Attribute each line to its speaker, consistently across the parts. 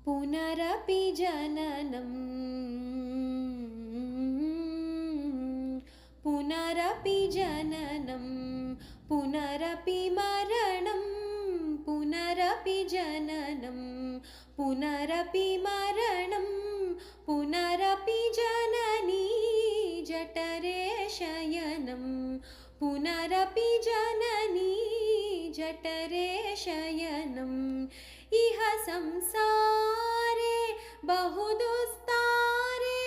Speaker 1: पुनरपि जननं पुनरपि जननं पुनरपि मरणं पुनरपि जननं पुनरपि मरणं पुनरपि जननी जठरे शयनं पुनरपि जननी जठरे शयनम् इह संसारे बहुदुस्तारे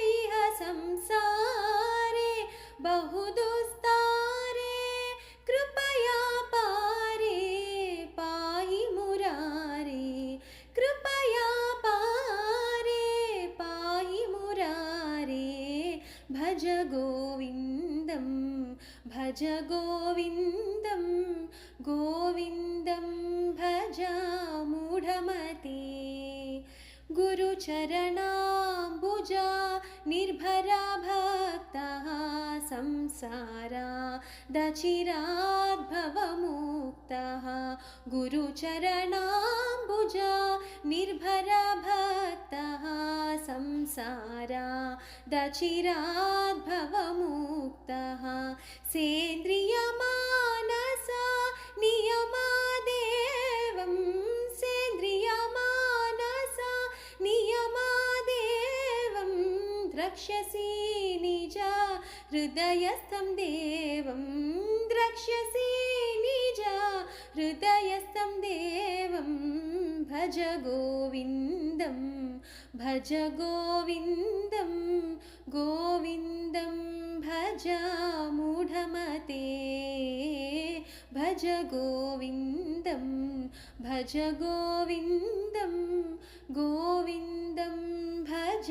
Speaker 1: इह संसारे बहुदुस्तारे कृपया पारे पाहि मुरारे कृपया पारे पाहि मुरारे भज गोविन्दं भज गोविन्दं गोविन्दं भज मूढमते गुरुचरणाम्बुजा निर्भरा भक्तः संसारादचिराद्भवमुक्तः गुरुचरणाम्बुजा निर्भरा भक्तः संसारादचिराद्भवमुक्तः सेन्द्रियमानसा नियमादेवं सेन्द्रियमानसा नियमादेवं द्रक्ष्यसि निज हृदयस्थं देवं द्रक्ष्यसि निज हृदयस्थं देवं भज गोविन्दं भज गोविन्दं गोविन्दं भज मूढमते भज गोविन्दं भज गोविन्दं गोविन्दं भज